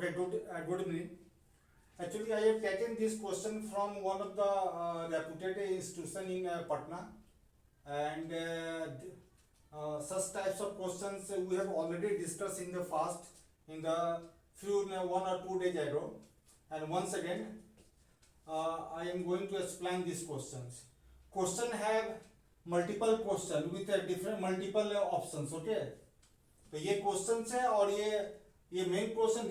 Okay, good evening. Actually, I have taken this question from one of the reputed institution in Patna, and such types of questions we have already discussed in the past, in the few 1 or 2 days ago, and once again, I am going to explain these questions. Question have multiple question with different multiple options. Okay, तो ये question है और ये main question,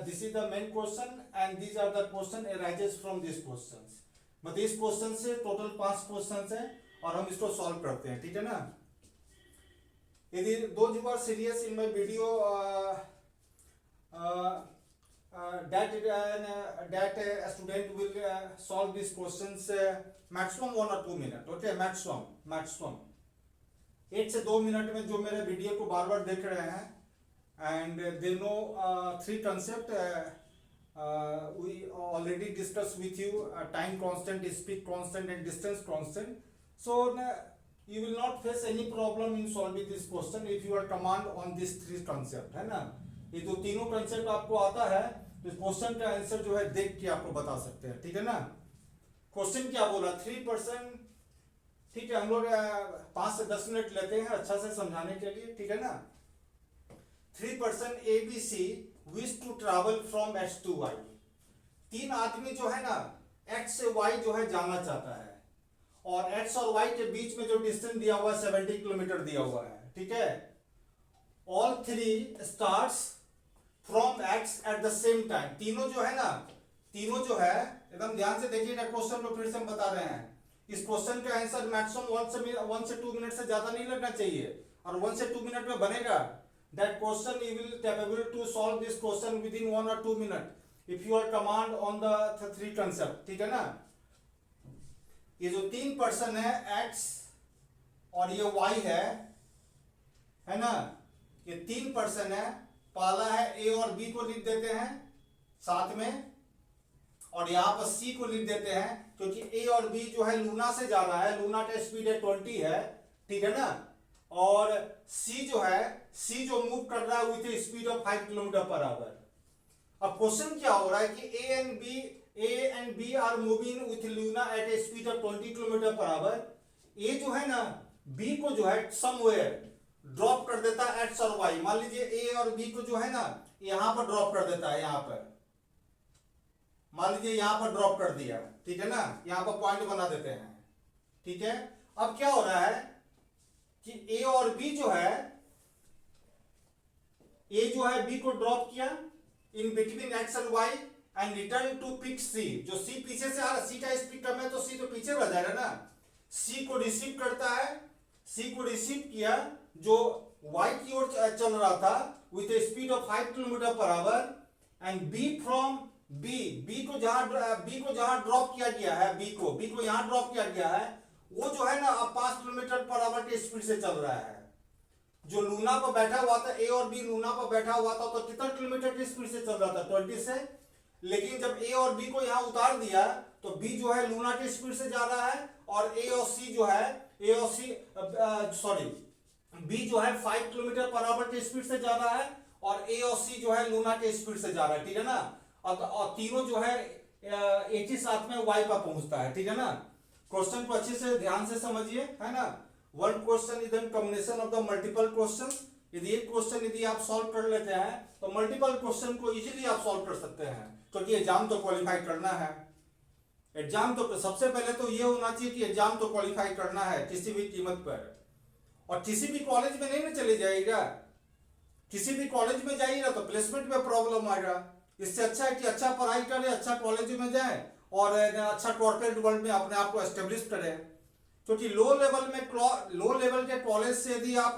this is the main question and these are the question arises from this questions. मतलब इस question से total 5 questions हैं और हम इसको सॉल्व करते हैं. ठीक है ना. यदि those who are serious in my video that a student will solve these questions maximum 1 or 2 minutes. Okay, maximum 1 से 2 मिनट में जो मेरे वीडियो को बार बार देख रहे हैं and they know 3 concept we already discussed with you, time constant, speed constant and distance constant. So you will not face any problem in solving this question if you are command on these 3 concept, है ना. ये जो तीनों concept आपको आता है तो question का आंसर जो है देख के आपको बता सकते हैं. ठीक है ना. क्वेश्चन क्या बोला, 3%. ठीक है, हम लोग 5 से 10 मिनट लेते हैं अच्छा से समझाने के लिए. ठीक है ना. 3% ABC wish to travel from X to Y. 3 आदमी जो है ना X से Y जो है जाना चाहता है और X और Y के बीच में जो डिस्टेंस दिया हुआ है 70 किलोमीटर दिया हुआ है. ठीक है. All 3 starts from X at the same time. तीनों जो है ना, तीनों जो है एकदम ध्यान से देखिएगा क्वेश्चन को फिर से हम बता रहे हैं. इस क्वेश्चन का आंसर मैक्सिमम 1 से 2 मिनट से ज्यादा नहीं लगना चाहिए और 1 से 2 मिनट में बनेगा. That question you will capable to solve this question within 1 or 2 minutes if you are command on the 3 concept. ठीक है ना. ये जो 3 पर्सन है X और ये Y है ना. ये 3 पर्सन है. पहला है A और B को लिख देते हैं साथ में और यहाँ पर C को लिख देते हैं क्योंकि A और B जो है लूना से जा रहा है. लूना का स्पीड है 20 है. ठीक है ना. और C जो मूव कर रहा है with speed of 5 kilometre per hour. अब क्वेश्चन क्या हो रहा है कि A and B are moving with Luna at a speed of 20 kilometre per hour. A जो है ना B को जो है समवेयर ड्रॉप कर देता है X और Y. मान लीजिए A और B को जो है ना यहां पर ड्रॉप कर देता है. यहां पर मान लीजिए यहां पर ड्रॉप कर दिया. ठीक है ना. यहां पर पॉइंट बना देते हैं. ठीक है. अब क्या हो रहा है कि A और B जो है, A जो है B को ड्रॉप किया इन बिटवीन X और Y and return to pick C. जो C पीछे से आ रहा है, C का स्पीड कम है तो C तो पीछे रह जाएगा ना. C को रिसीव करता है. C को रिसीव किया जो Y की ओर चल रहा था with A speed of 5 kilometre per our and B from B को जहां ड्रॉप किया गया है, B को यहां ड्रॉप किया गया है वो जो है ना अब 5 किलोमीटर पर आवर के स्पीड से चल रहा है. जो लूना पर बैठा हुआ था A और B लूना पर बैठा हुआ था तो कितना किलोमीटर की स्पीड से चल रहा था 20 से. लेकिन जब A और B को यहां उतार दिया तो B जो है लूना की स्पीड से जा रहा है और A और C जो है B जो है 5 किलोमीटर पर आवर की स्पीड से जा रहा है और A और C जो है लूना के स्पीड से जा रहा है. ठीक है ना. और तीनों जो है एक ही साथ में Y पर पहुंचता है. ठीक है ना. क्वेश्चन को अच्छे से ध्यान से समझिए, है ना. One question is an combination of the multiple questions. यदि एक क्वेश्चन यदि आप सॉल्व कर लेते हैं तो मल्टीपल क्वेश्चन को इजीली आप सॉल्व कर सकते हैं क्योंकि एग्जाम तो क्वालिफाई करना है. एग्जाम तो सबसे पहले तो ये होना चाहिए कि एग्जाम तो क्वालिफाई करना है किसी भी कीमत पर. और किसी भी कॉलेज में नहीं ना चले जाएगा. किसी भी कॉलेज में जाइएगा तो प्लेसमेंट में प्रॉब्लम आएगा. इससे अच्छा है कि अच्छा पढ़ाई करें, अच्छा कॉलेज में जाए और अच्छा कॉर्पोरेट वर्ल्ड में अपने आप को एस्टेब्लिश करें. क्योंकि लो लेवल के कॉलेज से यदि आप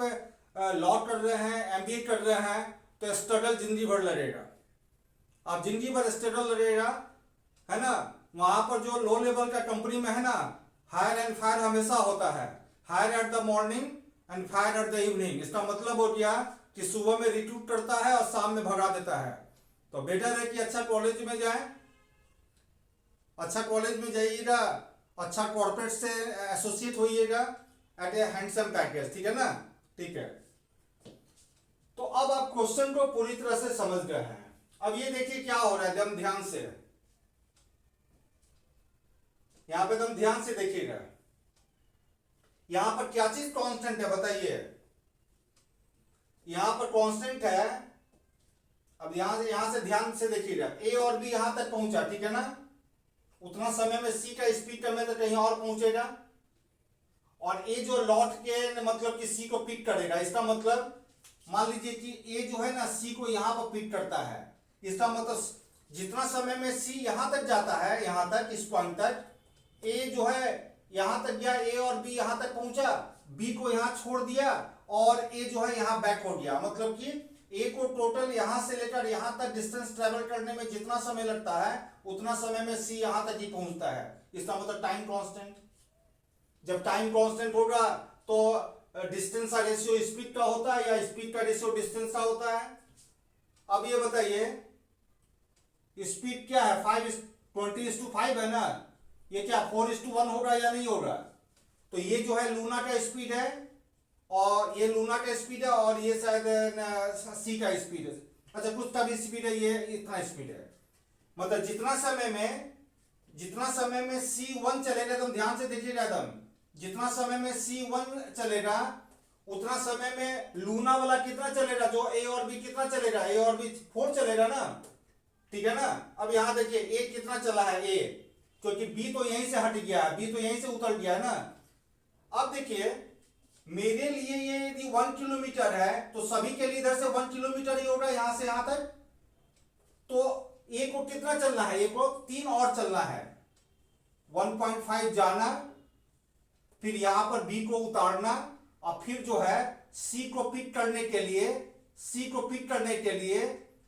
लॉ कर रहे हैं, MBA कर रहे हैं तो स्ट्रगल जिंदगी भर लगेगा. आप जिंदगी भर स्ट्रगल लगेगा, है ना. वहां पर जो लो लेवल का कंपनी में है ना हायर एंड फायर हमेशा होता है. Hire at the morning and fire at the evening. इसका मतलब हो गया कि सुबह में रिक्रूट करता है और शाम में भगा देता है. तो बेटर है कि अच्छा कॉलेज में जाए, अच्छा कॉलेज में जाइएगा, अच्छा कॉर्पोरेट से एसोसिएट होइएगा एट ए हैंडसम पैकेज. ठीक है ना. ठीक है. तो अब आप क्वेश्चन को पूरी तरह से समझ गए हैं. अब ये देखिए क्या हो रहा है, एकदम ध्यान से, यहां पे एकदम ध्यान से देखिएगा, यहां पर क्या चीज कांस्टेंट है बताइए, यहां पर कांस्टेंट है। अब यहां से ध्यान से देखिएगा, ए और बी यहां तक पहुंचा, ठीक है ना, उतना समय में सी का स्पीड कम है तो कहीं और पहुंचेगा, और ए जो लौट के मतलब कि सी को पिक करेगा, इसका मतलब मान लीजिए कि ए जो है ना सी को यहां पर पिक करता है, इसका मतलब जितना समय में सी यहां तक जाता है, यहां तक इस पॉइंट तक, ए जो है यहां तक गया, ए और बी यहां तक पहुंचा, बी को यहां छोड़ दिया, और ए जो है यहां बैक हो गया, मतलब कि ए को टोटल यहां से लेकर यहां तक डिस्टेंस ट्रेवल करने में जितना समय लगता है उतना समय में सी यहां तक ही पहुंचता है, इसका मतलब टाइम कांस्टेंट। जब टाइम कांस्टेंट होगा तो डिस्टेंस का रेशियो स्पीड का होता है या स्पीड का रेशियो डिस्टेंस का होता है। अब ये बताइए स्पीड क्या है, 20:5 है ना, ये क्या 4:1 होगा या नहीं होगा, तो ये जो है लूना का स्पीड है, और ये लूना का स्पीड है, और ये शायद सी का स्पीड है, अच्छा कुछ का भी स्पीड है, ये इतना स्पीड है, मतलब जितना समय में C1 चलेगा, एकदम ध्यान से देखिएगा, एकदम जितना समय में C1 चलेगा उतना समय में लूना वाला कितना चलेगा, जो ए और बी कितना चलेगा, ए और बी 4 चलेगा ना, ठीक है ना। अब यहां देखिए ए कितना चला है, ए, क्योंकि बी तो यहीं से हट गया है, बी तो यहीं से उतर गया है ना। अब देखिए मेरे लिए ये यदि 1 किलोमीटर है तो सभी के लिए इधर से 1 किलोमीटर ही होगा, यहां से यहां तक, तो ए को कितना चलना है, ए को 3 और चलना है, 1.5 जाना, फिर यहां पर बी को उतारना, और फिर जो है सी को पिक करने के लिए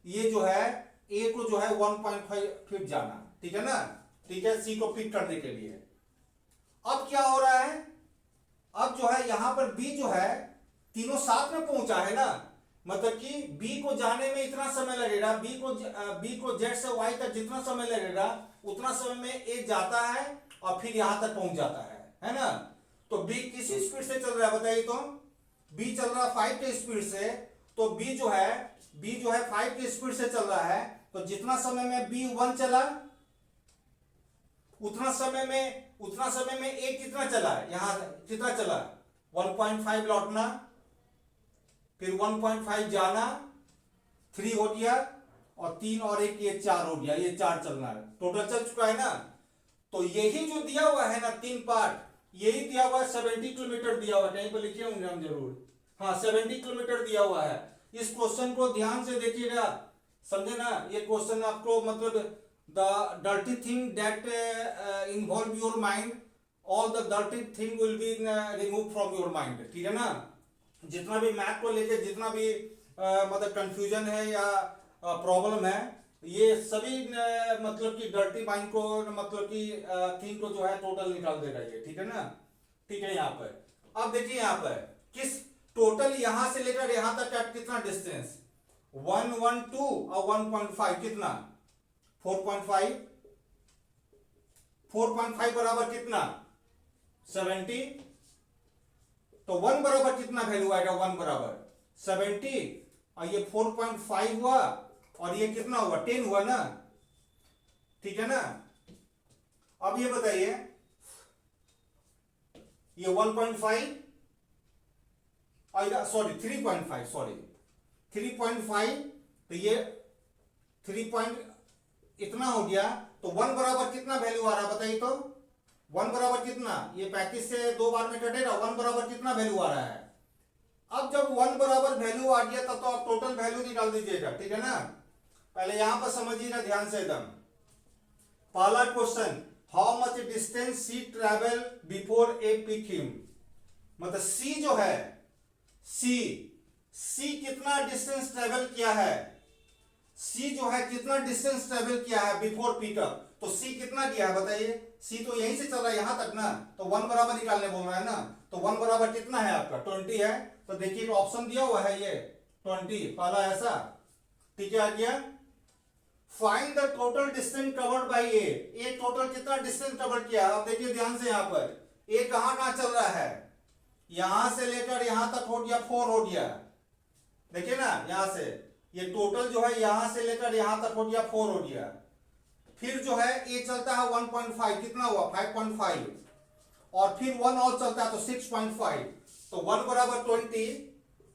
ये जो है ए को जो है 1.5 फिर जाना, ठीक है ना, ठीक है, सी को पिक करने के लिए। अब क्या हो रहा है, अब जो है यहां पर बी जो है तीनों साथ में पहुंचा है ना, मतलब कि बी को जाने में इतना समय लगेगा, बी को जेड से वाई तक जितना समय लगेगा उतना समय में ए जाता है और फिर यहां तक पहुंच जाता है ना। तो बी किस स्पीड से चल रहा है बताइए, तो बी चल रहा है 5 के स्पीड से, तो बी जो है 5 के स्पीड से चल रहा है, तो जितना समय में बी 1 चला उतना समय में ए कितना चला, यहां कितना चला 1.5 लौटना, फिर 1.5 जाना, 3 हो गया, और 3 और 1 ये 4 हो गया, ये 4 चलना है, टोटल चल चुका है ना। तो यही जो दिया हुआ है ना 3 पार्ट, यही दिया हुआ है 70 किलोमीटर दिया हुआ है, कहीं पर लिखे होंगे हम जरूर, हाँ 70 किलोमीटर दिया हुआ है। इस क्वेश्चन को ध्यान से देखिएगा, समझे ना, ये क्वेश्चन आपको मतलब the dirty thing that involve your mind, all the dirty thing will be remove from your mind, ठीक है ना। जितना भी मैथ को लेके जितना भी मतलब कंफ्यूजन है या प्रॉब्लम है, ये सभी मतलब कि डर्टी माइंड को मतलब कि थिंग को जो है टोटल निकाल देगा ये, ठीक है ना, ठीक है। यहाँ पर अब देखिए यहाँ पर किस टोटल यहां से लेकर यहां तक का कितना डिस्टेंस, 112 और 1.5 कितना 4.5 बराबर कितना 70, तो 1 बराबर कितना वैल्यू आएगा, 1 बराबर 70, और ये 4.5 हुआ, और ये कितना हुआ 10 हुआ ना, ठीक है ना। अब ये बताइए ये 1.5 सॉरी 3.5, तो ये 3 इतना हो गया, तो 1 बराबर कितना वैल्यू आ रहा है बताइए, तो 1 बराबर कितना, ये 35 से 2 बार में कटेगा, 1 बराबर कितना वैल्यू आ रहा है। अब जब 1 बराबर वैल्यू आ गया तब तो आप टोटल वैल्यू निकाल दीजिएगा, ठीक है ना। पहले यहां पर समझिएगा ध्यान से एकदम, पहला question, how much distance C travel before A pick him, मतलब सी जो है सी कितना डिस्टेंस ट्रेवल किया है, सी जो है कितना डिस्टेंस ट्रेवल किया है बिफोर पिकअप, तो सी कितना किया है बताइए, सी तो यहीं से चल रहा है यहां तक ना, तो 1 बराबर निकालने बोल रहा है ना, तो 1 बराबर कितना है आपका 20 है, तो देखिए ऑप्शन दिया हुआ है ये 20 पहला ऐसा, ठीक है। आ गया find the total distance covered by A total कितना डिस्टेंस कवर किया, अब देखिए ध्यान से, यहां पर ए कहां चल रहा है, यहां से लेकर यहां तक हो गया 4 हो गया, देखिए ना यहां से, ये टोटल जो है यहां से लेकर यहां तक हो गया 4 हो गया। फिर जो है ये चलता है 1.5, कितना हुआ 5.5, और फिर 1 और चलता है तो 6.5, तो 1 बराबर 20,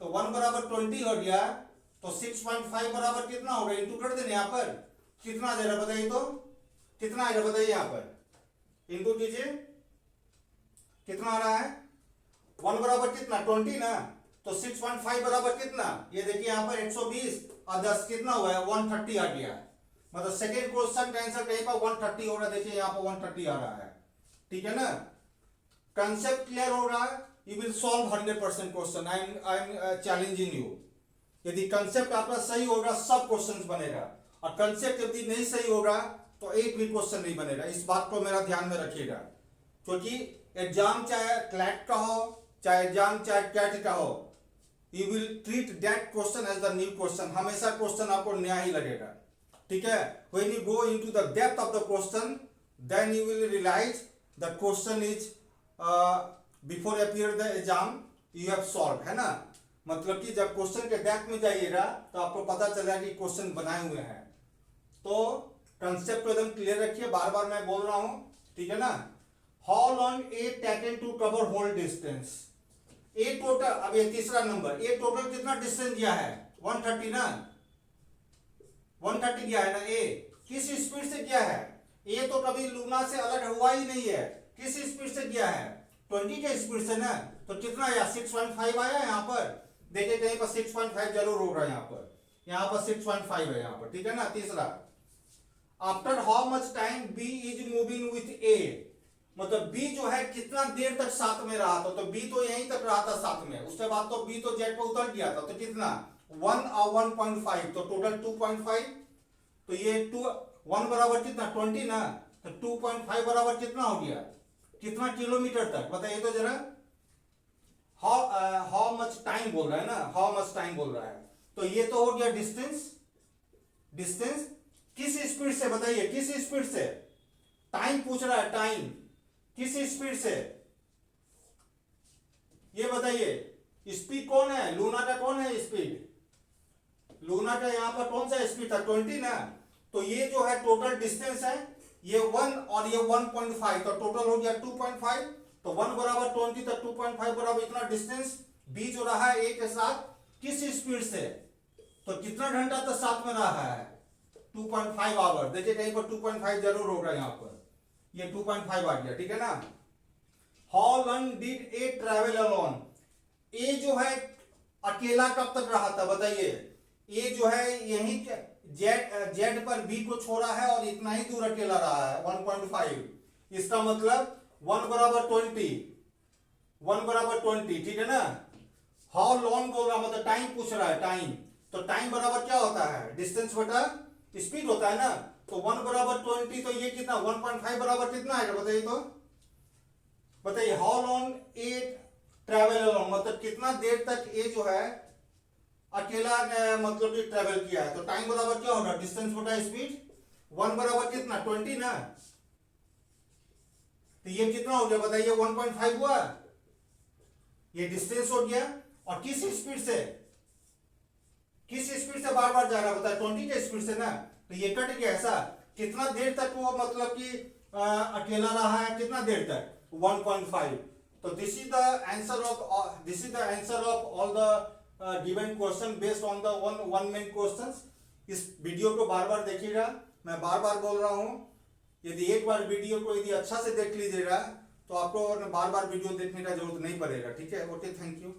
तो 1 बराबर 20 हो गया, तो 6.5 बराबर कितना होगा, इंटू कर देने यहाँ पर कितना दे रहा बताइए, तो कितना आएगा बताइए, यहाँ पर इंटू कीजिए, कितना आ रहा है, 1 बराबर कितना 20 ना, तो 6.5 बराबर कितना, ये देखिए यहाँ पर 120 और 10 कितना हुआ है 130 आ गया। मतलब सेकेंड क्वेश्चन का आंसर कहीं पर 130 हो रहा है, देखिए यहाँ पर 130 आ रहा है, ठीक है ना। कंसेप्ट क्लियर हो रहा है, you will solve 100% question, I am challenging you. यदि कंसेप्ट आपका सही होगा सब क्वेश्चन बनेगा, और कंसेप्ट यदि नहीं सही होगा तो एक भी क्वेश्चन नहीं बनेगा, इस बात को मेरा ध्यान में रखिएगा। क्योंकि एग्जाम चाहे क्लैट का हो, चाहे एग्जाम चाहे कैट का हो, you will treat that question as the new question, हमेशा क्वेश्चन आपको नया ही लगेगा, ठीक है। When you go into the depth of the question, then you will realise the question is before appear the exam you have solve, है ना। मतलब कि जब क्वेश्चन के डेप्थ में जाइएगा तो आपको पता चलेगा कि क्वेश्चन बनाए हुए हैं। तो कंसेप्ट एकदम क्लियर रखिए, बार बार मैं बोल रहा हूं, ठीक है ना। How long A taken to cover whole distance, A total, अब ये तीसरा नंबर, ए टोटल कितना डिस्टेंस दिया है 130 ना, 130 दिया है ना। ए किस स्पीड से किया है, ए तो कभी लूना से अलग हुआ ही नहीं है, किस स्पीड से किया है 20 के स्पीड से ना, तो कितना आया 6.5 आया यहाँ पर, देखिए कहीं पर 6.5 जरूर होगा, यहाँ पर 6.5 है यहाँ पर, ठीक है ना। तीसरा, after how much time B is moving with A, मतलब बी जो है कितना देर तक साथ में रहा था, तो बी तो यहीं तक रहा था साथ में, उसके बाद तो बी तो जेट पे उतर गया था, तो कितना 1 और 1.5, तो टोटल 2.5, तो ये 1 बराबर कितना 20 ना, तो 2.5 बराबर कितना हो गया, कितना किलोमीटर तक बताइए तो जरा। हाउ मच टाइम बोल रहा है ना, हाउ मच टाइम बोल रहा है, तो ये तो हो गया डिस्टेंस, डिस्टेंस किस स्पीड से बताइए, किस स्पीड से, टाइम पूछ रहा है, टाइम किस स्पीड से, ये बताइए। स्पीड कौन है, लूना का कौन है स्पीड, लूना का यहाँ पर कौन सा स्पीड था 20 ना, तो ये जो है टोटल डिस्टेंस है, ये 1 और ये 1.5, तो टोटल हो गया 2.5, तो 1 बराबर 20 तो 2.5 बराबर इतना डिस्टेंस बी जो रहा है ए के साथ किस स्पीड से, तो कितना घंटा तक साथ में रहा है 2.5 आवर, देखिए कहीं पर 2.5 जरूर होगा, यहाँ पर ये 2.5 आ गया, ठीक है ना। How long did A travel alone, A जो है अकेला कब तक रहा था बताइए, ए जो है यही जेड पर बी को छोड़ा है और इतना ही दूर अकेला रहा है 1.5, इसका मतलब 1 बराबर 20, 1 बराबर 20, ठीक है ना। हाउ लॉन्ग बोल रहा मतलब टाइम पूछ रहा है, टाइम, तो टाइम बराबर क्या होता है डिस्टेंस बटा स्पीड होता है ना, तो 1 बराबर 20, तो ये कितना 1.5 बराबर कितना आएगा बताइए, तो बताइए। How long A travel alone, मतलब कितना देर तक ए जो है अकेला मतलब कि ट्रैवल किया है, तो टाइम बराबर क्या होगा डिस्टेंस बटा स्पीड, 1 बराबर कितना 20 ना, तो ये कितना हो गया बताइए 1.5 हुआ, ये डिस्टेंस हो गया, और किस स्पीड से, किस स्पीड से बार बार जा रहा है बताइए 20 के स्पीड से ना, तो ये कट गया ऐसा, कितना देर तक वो मतलब कि अकेला रहा है, कितना देर तक 1.5, तो this is the answer of all the given question based on the one main questions. इस वीडियो को बार बार देखिएगा, मैं बार बार बोल रहा हूं, यदि एक बार वीडियो को यदि अच्छा से देख लीजिएगा तो आपको बार बार वीडियो देखने का जरूरत नहीं पड़ेगा, ठीक है। Okay, thank you.